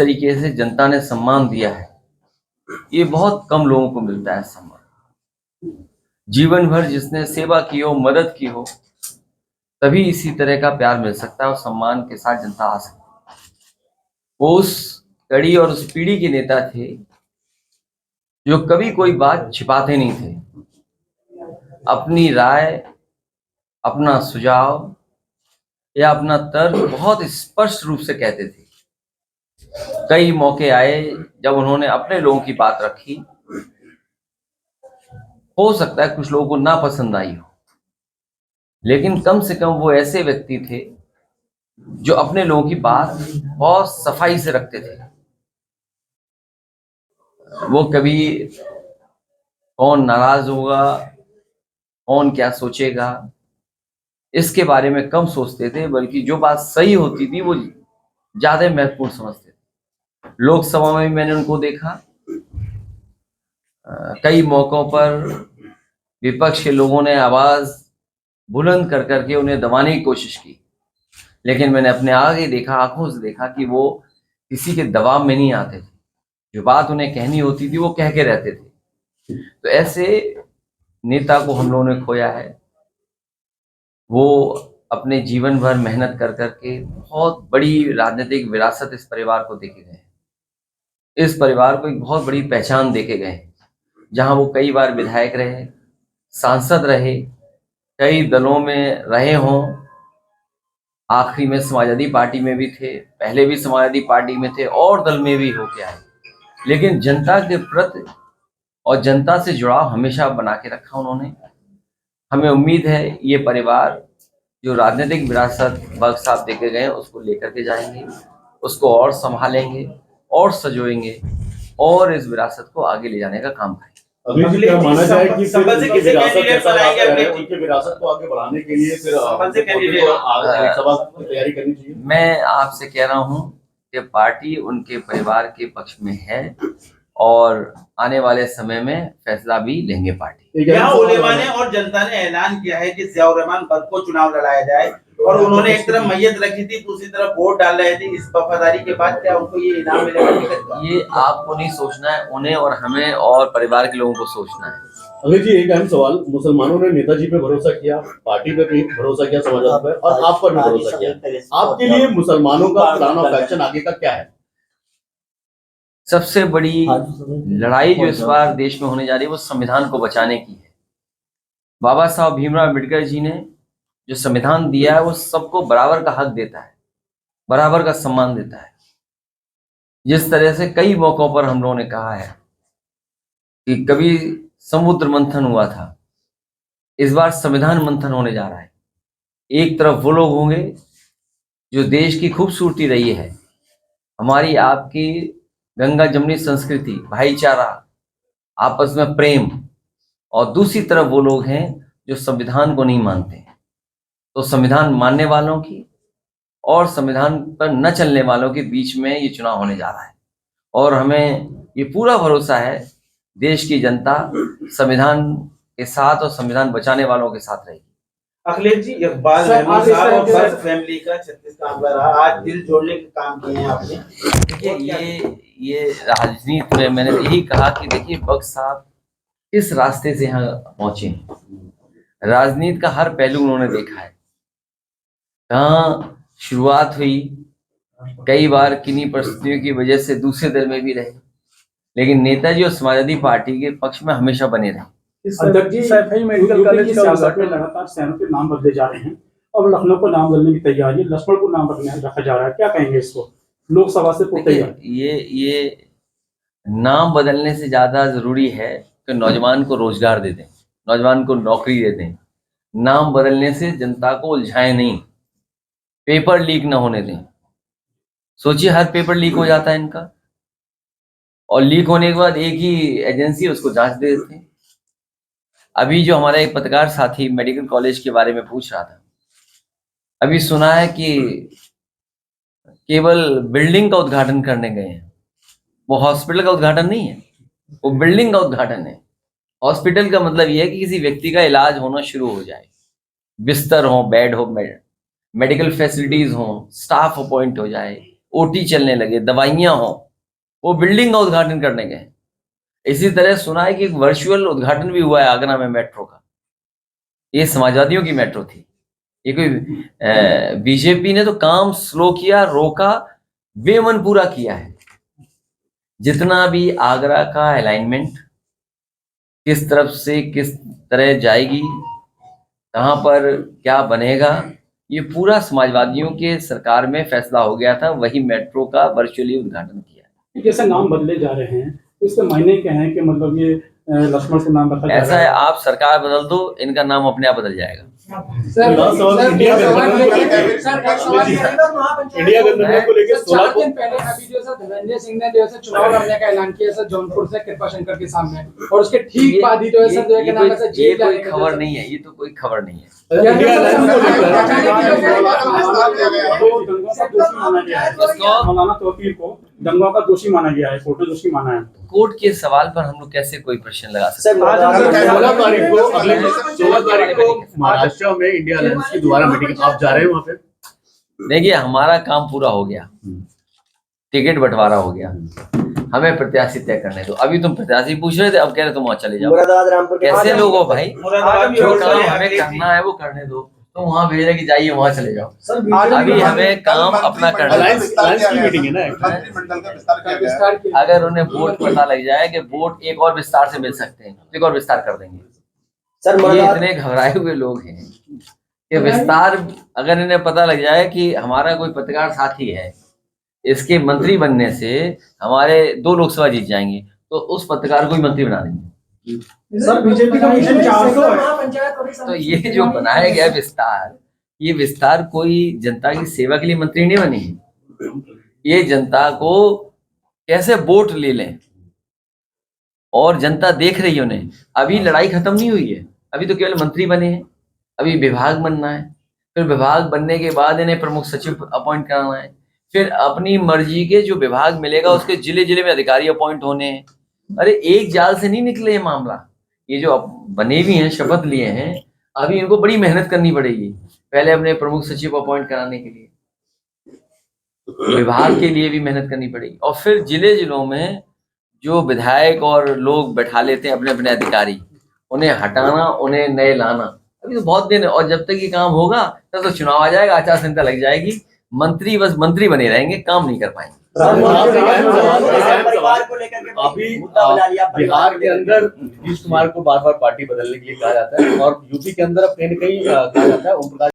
तरीके से जनता ने सम्मान दिया है, ये बहुत कम लोगों को मिलता है सम्मान। जीवन भर जिसने सेवा की हो, मदद की हो, तभी इसी तरह का प्यार मिल सकता है और सम्मान के साथ जनता आ सकती है। वो उस कड़ी और उस पीढ़ी के नेता थे जो कभी कोई बात छिपाते नहीं थे। अपनी राय, अपना सुझाव या अपना तर्क बहुत स्पष्ट रूप से कहते थे। कई मौके आए जब उन्होंने अपने लोगों की बात रखी, हो सकता है कुछ लोगों को ना पसंद आई हो, लेकिन कम से कम वो ऐसे व्यक्ति थे जो अपने लोगों की बात बहुत सफाई से रखते थे। वो कभी कौन नाराज होगा, कौन क्या सोचेगा, इसके बारे में कम सोचते थे, बल्कि जो बात सही होती थी वो ज्यादा महत्वपूर्ण समझते थे। लोकसभा में भी मैंने उनको देखा। कई मौकों पर विपक्ष के लोगों ने आवाज बुलंद कर करके उन्हें दबाने की कोशिश की, लेकिन मैंने अपने आगे देखा, आंखों से देखा कि वो किसी के दबाव में नहीं आते थे। जो बात उन्हें कहनी होती थी वो कह के रहते थे। तो ऐसे नेता को हम लोगों ने खोया है। वो अपने जीवन भर मेहनत कर करके बहुत बड़ी राजनीतिक विरासत इस परिवार को देके गए। इस परिवार को एक बहुत बड़ी पहचान देके गए, जहां वो कई बार विधायक रहे, सांसद रहे, कई दलों में रहे हों। आखिरी में समाजवादी पार्टी में भी थे, पहले भी समाजवादी पार्टी में थे और दल में भी होके आए, लेकिन जनता के प्रति और जनता से जुड़ाव हमेशा बना के रखा उन्होंने। हमें उम्मीद है ये परिवार जो राजनीतिक विरासत भगत साहब देके गए उसको लेकर के जाएंगे, उसको और संभालेंगे और सजोएंगे और इस विरासत को आगे ले जाने का काम करेंगे। अभी क्या माना जाए कि संभल से किसी कैंडिडेट बनाएंगे अपने उनके विरासत को आगे बढ़ाने के लिए, फिर संभल से कैंडिडेट सभा की तैयारी करनी चाहिए? मैं आपसे कह रहा हूं कि पार्टी उनके परिवार के पक्ष में है और आने वाले समय में फैसला भी लेंगे पार्टी। यहाँ उलेमा ने और जनता ने ऐलान किया है कि ज़ियाउर रहमान बर्क को चुनाव लड़ाया जाए, और उन्होंने एक तरफ मैयत रखी थी, दूसरी तरफ वोट डाल रहे थे। इस वफादारी के बाद क्या उनको ये इनाम मिलेगा? ये आपको नहीं सोचना है, उन्हें और हमें और परिवार के लोगों को सोचना है। अभी जी एक अहम सवाल, मुसलमानों ने नेताजी पे भरोसा किया, पार्टी पे भी भरोसा किया, समाजवाद पे, और आप पर भी भरोसा किया। आपके लिए मुसलमानों का प्लान ऑफ एक्शन आगे का क्या है? सबसे बड़ी लड़ाई जो इस बार देश में होने जा रही है वो संविधान को बचाने की है। बाबा साहब भीमराव अम्बेडकर जी ने जो संविधान दिया है वो सबको बराबर का हक देता है, बराबर का सम्मान देता है। जिस तरह से कई मौकों पर हम लोगों ने कहा है कि कभी समुद्र मंथन हुआ था, इस बार संविधान मंथन होने जा रहा है। एक तरफ वो लोग होंगे जो देश की खूबसूरती रही है, हमारी आपकी गंगा जमुनी संस्कृति, भाईचारा, आपस में प्रेम, और दूसरी तरफ वो लोग हैं जो संविधान को नहीं मानते। तो संविधान मानने वालों की और संविधान पर न चलने वालों के बीच में ये चुनाव होने जा रहा है, और हमें ये पूरा भरोसा है देश की जनता संविधान के साथ और संविधान बचाने वालों के साथ रहेगी। अखिलेश जी, इकबाल रहमान साहब और बर्क फैमिली का 36 काम कर रहा, आज दिल जोड़ने के काम किए हैं आपने। देखिए ये राजनीति में मैंने यही कहा कि देखिए बख्श साहब किस रास्ते से यहाँ पहुंचे हैं। राजनीति का हर पहलू उन्होंने देखा है, कहाँ शुरुआत हुई, कई बार किन्हीं परिस्थितियों की वजह से दूसरे दल में भी रहे, लेकिन नेताजी और समाजवादी पार्टी के पक्ष में हमेशा बने रहे। मेडिकल कॉलेज में लगातार शहरों के नाम बदले जा रहे हैं और लखनऊ को नाम बदलने की तैयारी है, लक्ष्मण को नाम रखा जा रहा है, क्या कहेंगे इसको? लोकसभा से ये नाम बदलने से ज्यादा जरूरी है कि नौजवान को रोजगार दे दें, नौजवान को नौकरी दे दें। नाम बदलने से जनता को उलझाए नहीं, पेपर लीक ना होने दें। सोचिए हर पेपर लीक हो जाता है इनका, और लीक होने के बाद एक ही एजेंसी उसको जांच दे देते हैं। अभी जो हमारा एक पत्रकार साथी मेडिकल कॉलेज के बारे में पूछ रहा था, अभी सुना है कि केवल बिल्डिंग का उद्घाटन करने गए हैं, वो हॉस्पिटल का उद्घाटन नहीं है, वो बिल्डिंग का उद्घाटन है। हॉस्पिटल का मतलब ये है कि किसी व्यक्ति का इलाज होना शुरू हो जाए, बिस्तर हो, बेड हो, मेडिकल फैसिलिटीज हो, स्टाफ अपॉइंट हो जाए, ओटी चलने लगे, दवाइयां हो, वो बिल्डिंग का उद्घाटन करने गए। इसी तरह सुना है कि एक वर्चुअल उद्घाटन भी हुआ है आगरा में मेट्रो का। ये समाजवादियों की मेट्रो थी। ये कोई बीजेपी ने तो काम स्लो किया, रोका, बेमन पूरा किया है। जितना भी आगरा का अलाइनमेंट किस तरफ से किस तरह जाएगी, कहाँ पर क्या बनेगा, ये पूरा समाजवादियों के सरकार में फैसला हो गया था। वही मेट्रो का वर्चुअली उद्घाटन किया। जैसे नाम बदले जा रहे हैं, इसके मायने क्या है कि मतलब ये लक्ष्मण को नाम रखा जा ऐसा रहा है, आप सरकार बदल दो, इनका नाम अपने आप बदल जाएगा। इंडिया गठबंधन को लेकर 4 दिन पहले अभी जो है धनंजय सिंह ने जो है चुनाव लड़ने का ऐलान किया सर जौनपुर से कृपाशंकर के सामने, और उसके ठीक बाद ही जो है सर जो है कि नाम ऐसा ये कोई खबर नहीं है, ये तो कोई खबर नहीं है। मौलाना तौकीर को दंगों का दोषी माना गया है, कोर्ट ने दोषी माना है। कोर्ट के सवाल पर हम लोग कैसे कोई प्रश्न लगा सकते हैं? 16 तारीख को महाराष्ट्र में इंडिया अलायंस की दोबारा मीटिंग, आप जा रहे हैं वहाँ पे? देखिए, हमारा काम पूरा हो गया, टिकट बंटवारा हो गया, हमें प्रत्याशी तय करने दो। अभी तुम प्रत्याशी पूछ रहे थे, अब कह रहे तुम वहाँ चले जाओ। कैसे लोग हो भाई? जो काम हमें करना है वो करने दो। तुम वहाँ भेज रहे कि जाइए वहाँ चले जाओ। अभी हमें काम अपना करना है। अलायंस की मीटिंग है ना। मंत्रिमंडल का विस्तार किया गया है। अगर उन्हें वोट पता लग जाए कि वोट एक और विस्तार से मिल सकते हैं, एक और विस्तार कर देंगे। ये इतने घबराए हुए लोग हैं कि विस्तार, अगर इन्हें पता लग जाए कि हमारा कोई पत्रकार साथी है, इसके मंत्री बनने से हमारे 2 लोकसभा जीत जाएंगे, तो उस पत्रकार को ही मंत्री बना देंगे। सर बीजेपी का मिशन 400 है। तो ये जो बनाया गया विस्तार, ये विस्तार कोई जनता की सेवा के लिए मंत्री नहीं बनी है। ये जनता को कैसे वोट ले लें, और जनता देख रही है उन्हें। अभी लड़ाई खत्म नहीं हुई है, अभी तो केवल मंत्री बने हैं, अभी विभाग बनना है, फिर विभाग बनने के बाद इन्हें प्रमुख सचिव अपॉइंट कराना है, फिर अपनी मर्जी के जो विभाग मिलेगा उसके जिले जिले में अधिकारी अपॉइंट होने हैं। अरे एक जाल से नहीं निकले ये मामला। ये जो बने भी हैं, शपथ लिए हैं, अभी इनको बड़ी मेहनत करनी पड़ेगी। पहले अपने प्रमुख सचिव अपॉइंट कराने के लिए, विभाग के लिए भी मेहनत करनी पड़ेगी, और फिर जिले जिलों में जो विधायक और लोग बैठा लेते हैं अपने अपने अधिकारी, उन्हें हटाना, उन्हें नए लाना। अभी तो बहुत दिन है, और जब तक ये काम होगा तब तो चुनाव आ जाएगा, आचार संहिता लग जाएगी, मंत्री बस मंत्री बने रहेंगे, काम नहीं कर पाएंगे। अभी बिहार के अंदर नीतीश कुमार को बार बार पार्टी बदलने के लिए कहा जाता है, और यूपी के अंदर अब कहीं न कहीं कहा जाता है ओम प्रकाश